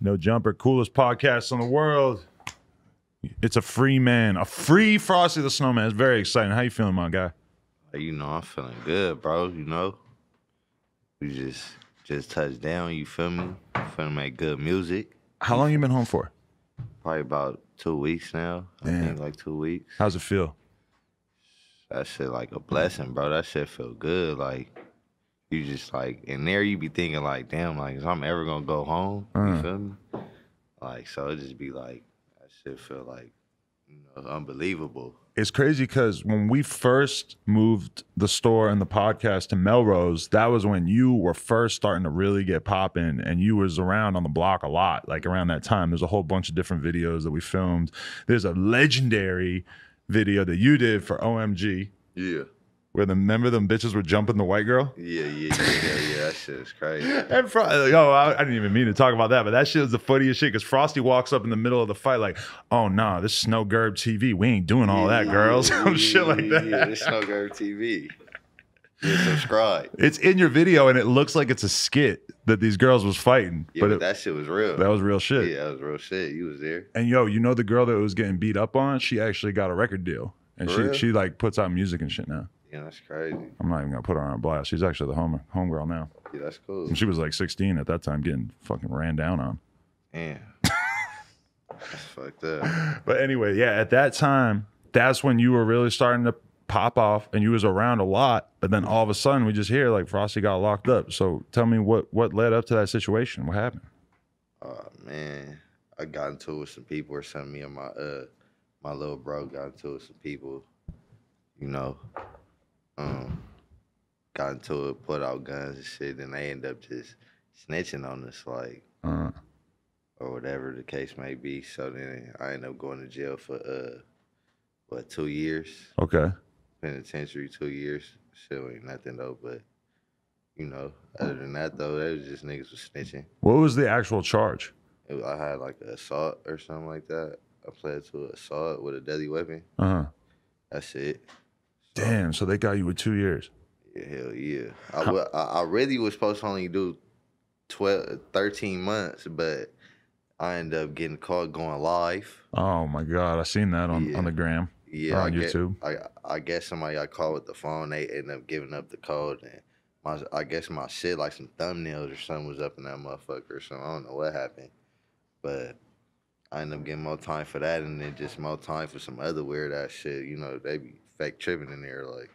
No Jumper, coolest podcast in the world. It's a free man, a free Frosty the Snowman. It's very exciting. How you feeling, my guy? You know, I'm feeling good, bro. You know, we just touched down. You feel me? Finna make good music. How long you been home for? Probably about 2 weeks now. Damn. I think like 2 weeks. How's it feel? That shit like a blessing, bro. That shit feel good. Like you just like in there, you be thinking like, damn, like is I'm ever gonna go home? You feel me? Like so, it just be like that shit feel like unbelievable. It's crazy because when we first moved the store and the podcast to Melrose, that was when you were first starting to really get popping, and you was around on the block a lot. Like around that time, there's a whole bunch of different videos that we filmed. There's a legendary video that you did for OMG. Yeah. Where remember them bitches were jumping the white girl? Yeah. That shit is crazy. And I didn't even mean to talk about that, but that shit was the funniest shit because Frosty walks up in the middle of the fight like, oh, no, this is Snow Gerb TV. We ain't doing all that, girls. Some shit like that. Yeah, this Snow Gerb TV. Yeah, subscribe. It's in your video, and it looks like it's a skit that these girls was fighting. Yeah, but that shit was real. That was real shit. Yeah, that was real shit. You was there. And, you know the girl that was getting beat up on? She actually got a record deal. And she like puts out music and shit now. Yeah, that's crazy. I'm not even going to put her on blast. She's actually the homegirl now. Yeah, that's cool. And she was like 16 at that time getting fucking ran down on. Damn. That's fucked up. But anyway, yeah, at that time, that's when you were really starting to pop off and you was around a lot. But then all of a sudden, we just hear like Frosty got locked up. So tell me what led up to that situation? What happened? Oh, man. I got into it with some people or something. Me and my little bro got into it with some people, you know. Got into it, put out guns and shit, and they end up just snitching on us, like, or whatever the case may be. So then I ended up going to jail for 2 years. Okay. Penitentiary, 2 years. Shit ain't nothing though, but you know, other than that though, that was just niggas was snitching. What was the actual charge? I had like an assault or something like that. I pled to an assault with a deadly weapon. That's it. Damn, so they got you with 2 years. Yeah, hell yeah. I really was supposed to only do 13 months, but I ended up getting caught going live. Oh my God, I seen that on the gram. Yeah, on YouTube. I guess somebody I called with the phone, they ended up giving up the code, and I guess my shit, like some thumbnails or something was up in that motherfucker or something. I don't know what happened, but I ended up getting more time for that, and then just more time for some other weird ass shit. You know, they be fake tripping in there, like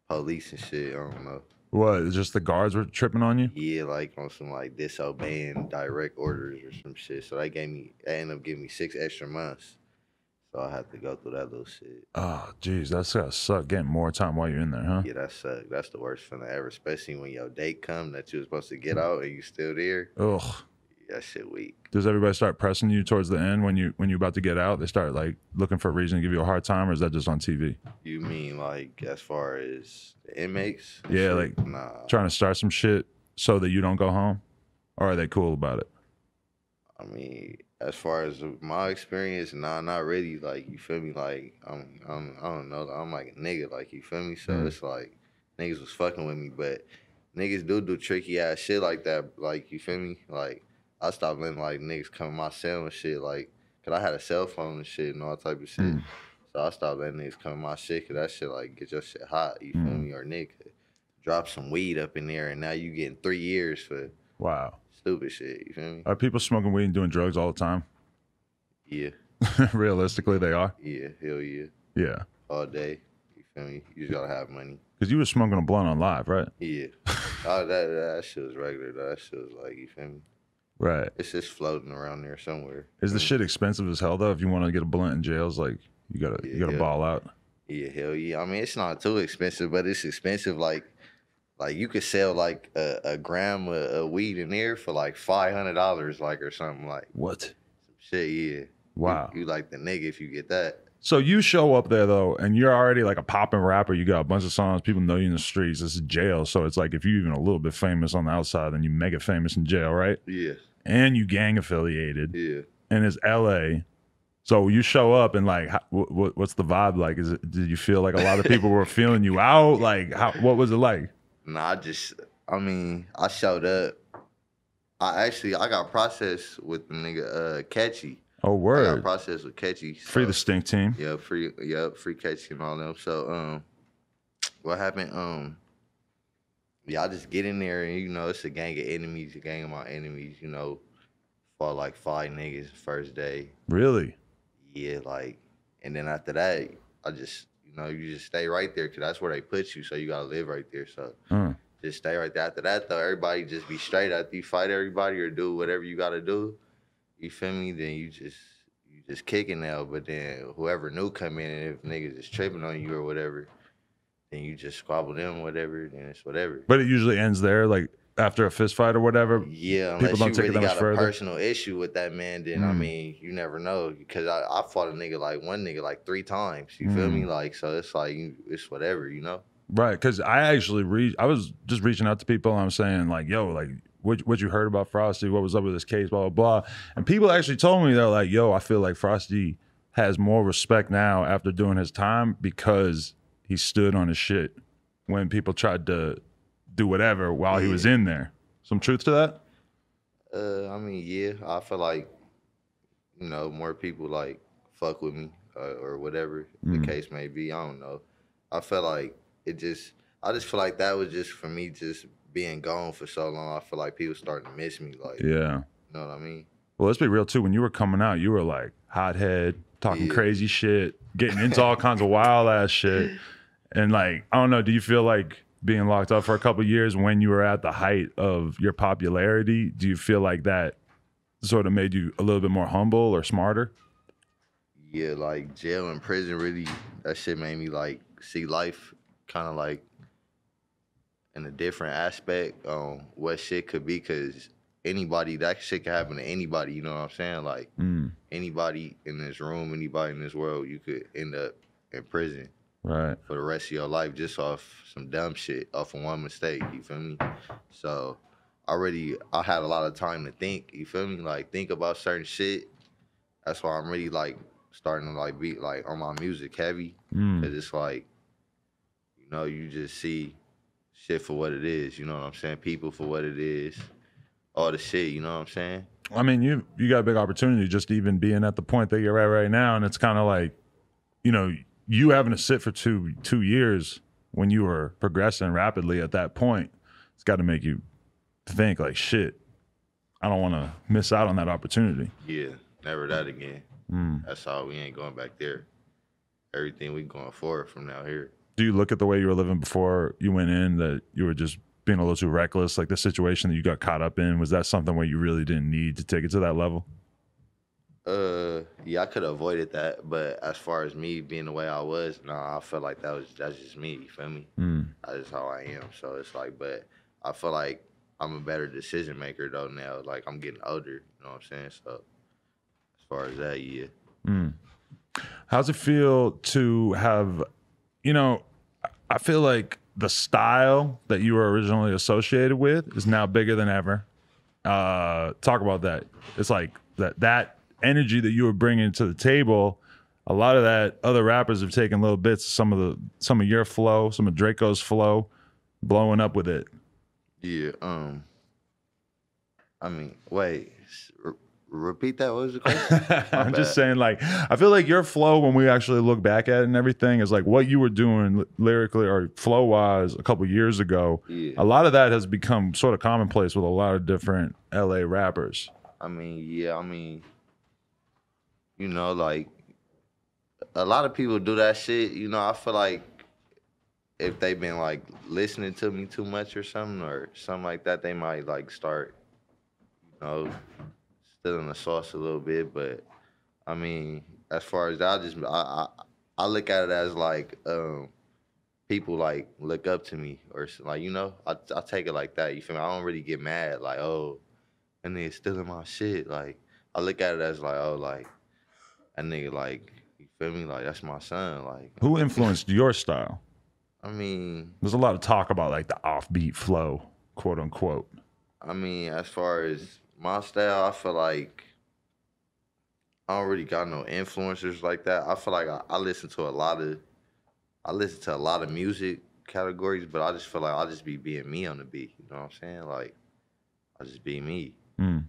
police and shit. I don't know. What? Just the guards were tripping on you? Yeah, like on some like disobeying direct orders or some shit. So they ended up giving me 6 extra months. So I had to go through that little shit. Oh, geez, that's gotta suck getting more time while you're in there, huh? Yeah, that sucked. That's the worst feeling ever, especially when your date come that you were supposed to get out and you still there. Ugh. That shit weak. Does everybody start pressing you towards the end when you're about to get out? They start like looking for a reason to give you a hard time, or is that just on TV? You mean like as far as the inmates? Yeah, shit? Like trying to start some shit so that you don't go home, or are they cool about it? I mean, as far as my experience, nah, not really. Like you feel me? Like I don't know. I'm like a nigga. Like you feel me? So it's like niggas was fucking with me, but niggas do tricky ass shit like that. Like you feel me? Like. I stopped letting like niggas come in my cell and shit, like, cause I had a cell phone and shit and all type of shit. So I stopped letting niggas come in my shit, cause that shit like get your shit hot, you feel me? Or nigga drop some weed up in there and now you getting 3 years for stupid shit, you feel me? Are people smoking weed and doing drugs all the time? Yeah. Realistically, they are? Yeah, hell yeah. Yeah. All day, you feel me? You just gotta have money. Cause you were smoking a blunt on live, right? Yeah. That shit was regular though. That shit was like, you feel me? Right. It's just floating around there somewhere. Is the shit expensive as hell though? If you want to get a blunt in jail, it's like you gotta ball out. Yeah, hell yeah. I mean, it's not too expensive, but it's expensive. Like you could sell like a gram of weed in there for like $500, like or something like. What? Some shit, yeah. Wow. You like the nigga if you get that. So you show up there though, and you're already like a popping rapper. You got a bunch of songs. People know you in the streets. This is jail, so it's like if you're even a little bit famous on the outside, then you mega famous in jail, right? Yeah. And you gang affiliated. Yeah. And it's LA, So you show up and like, what's the vibe like? Did you feel like a lot of people were feeling you out? Like, what was it like? Nah, I showed up. I got processed with the nigga Catchy. Oh, I got word. processed with Catchy. So, Free the stink team. Yeah, free Catchy and all them. So what happened? Yeah, I just get in there and it's a gang of enemies, a gang of my enemies. Fought like 5 niggas the first day. Really? Yeah, like, and then after that, I just you just stay right there because that's where they put you. So you gotta live right there. So just stay right there. After that though, everybody just be straight. After you fight everybody or do whatever you gotta do, you feel me? Then you just kicking now. But then whoever new come in, and if niggas is tripping on you or whatever, then you just squabble them, whatever. Then it's whatever. But it usually ends there, like after a fist fight or whatever. Yeah, unless you really got a personal issue with that man, then I mean, you never know. Because I fought one nigga like 3 times. You feel me? Like, so it's like it's whatever, Right, because I was just reaching out to people and I'm saying like, yo, like what you heard about Frosty? What was up with this case? Blah blah blah. And people actually told me they're like, yo, I feel like Frosty has more respect now after doing his time because he stood on his shit when people tried to do whatever while he was in there. Some truth to that? I mean, yeah, I feel like more people like fuck with me or whatever the case may be. I don't know. I feel like I just feel like that was just for me just being gone for so long. I feel like people starting to miss me. Like, yeah, you know what I mean? Well, let's be real too. When you were coming out, you were like hothead, talking crazy shit, getting into all kinds of wild ass shit. And like, I don't know, do you feel like being locked up for a couple of years when you were at the height of your popularity, do you feel like that sort of made you a little bit more humble or smarter? Yeah, like jail and prison really, that shit made me like see life kind of like in a different aspect on what shit could be, because that shit could happen to anybody, you know what I'm saying? Like anybody in this room, anybody in this world, you could end up in prison. Right. For the rest of your life just off some dumb shit, off of one mistake, you feel me? So I had a lot of time to think, you feel me? Like think about certain shit. That's why I'm really like starting to like be like on my music heavy. Cause it's like, you just see shit for what it is, you know what I'm saying? People for what it is. All the shit, you know what I'm saying? I mean, you got a big opportunity just even being at the point that you're at right now. And it's kind of like, you having to sit for two years when you were progressing rapidly at that point, it's got to make you think like, shit, I don't want to miss out on that opportunity. Yeah, never that again. That's all. We ain't going back there. Everything we going forward from now here. Do you look at the way you were living before you went in, that you were just being a little too reckless? Like the situation that you got caught up in, was that something where you really didn't need to take it to that level? Yeah, I could have avoided that, but as far as me being the way I was, I feel like that's just me, you feel me? That's just how I am. So it's like, but I feel like I'm a better decision maker though now. Like I'm getting older, you know what I'm saying? So as far as that, yeah. How's it feel to have, I feel like the style that you were originally associated with is now bigger than ever. Talk about that. It's like that energy that you were bringing to the table, a lot of that other rappers have taken little bits, some of your flow, some of Draco's flow, blowing up with it. Yeah. I mean, wait. Repeat that. What was the question? I'm just saying, like, I feel like your flow, when we actually look back at it and everything, is like what you were doing lyrically or flow wise a couple years ago. Yeah. A lot of that has become sort of commonplace with a lot of different LA rappers. I mean, yeah. I mean, like a lot of people do that shit. I feel like if they've been like listening to me too much or something like that, they might like start, still in the sauce a little bit. But I mean, as far as I look at it as like people like look up to me or like, I take it like that. You feel me? I don't really get mad like, oh, that nigga stealing my shit. Like I look at it as like, oh, like that nigga, like, you feel me? Like that's my son. Like who influenced your style? I mean, there's a lot of talk about like the offbeat flow, quote unquote. I mean, as far as my style, I feel like I don't really got no influencers like that. I feel like I listen to a lot of music categories, but I just feel like I'll just be being me on the beat. You know what I'm saying? Like I just be me. Mm.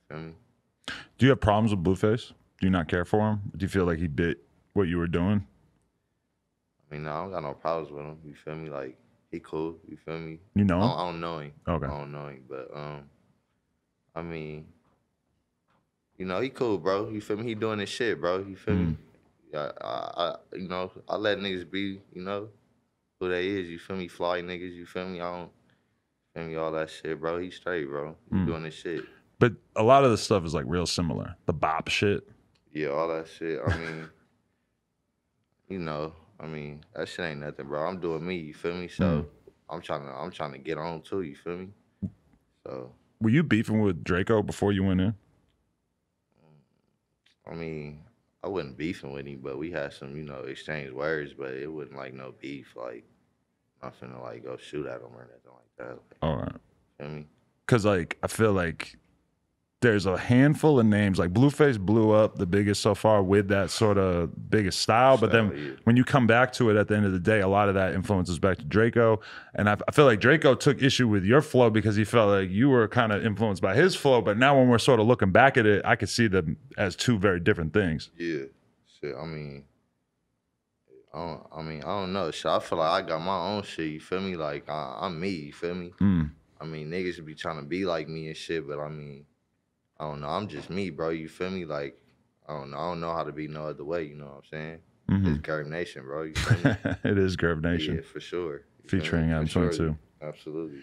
Feel me? Do you have problems with Blueface? Do you not care for him? Do you feel like he bit what you were doing? I mean, no, I don't got no problems with him. You feel me? Like he cool. You feel me? You know him? I don't know him. Okay. I don't know him, but I mean, you know, he cool, bro. You feel me? He doing his shit, bro. You feel me? Yeah, you know, I let niggas be, you know, who they is. You feel me? Fly niggas. You feel me? I don't feel me all that shit, bro. He straight, bro. He doing his shit. But a lot of the stuff is like real similar. The bop shit. Yeah, all that shit. I mean, you know, I mean, that shit ain't nothing, bro. I'm doing me. You feel me? So I'm trying to get on too. You feel me? So. Were you beefing with Draco before you went in? I mean, I wasn't beefing with him, but we had some, you know, exchange words, but it wasn't like no beef. Like, I'm not finna like go shoot at him or nothing like that. Like, All right. feel me? Because like I feel like there's a handful of names. Like Blueface blew up the biggest so far with that sort of biggest style. But then when you come back to it at the end of the day, a lot of that influences back to Draco. And I feel like Draco took issue with your flow because he felt like you were kind of influenced by his flow. But now when we're sort of looking back at it, I could see them as two very different things. Yeah. Shit, I mean, I don't know. Shit, I feel like I got my own shit. You feel me? Like I'm me. You feel me? I mean, niggas be trying to be like me and shit, but I mean, I don't know. I'm just me, bro. You feel me? Like I don't know how to be no other way. You know what I'm saying? It's Curve Nation, bro. You feel me? It is Curve Nation. Yeah, for sure. Featuring M22. Absolutely.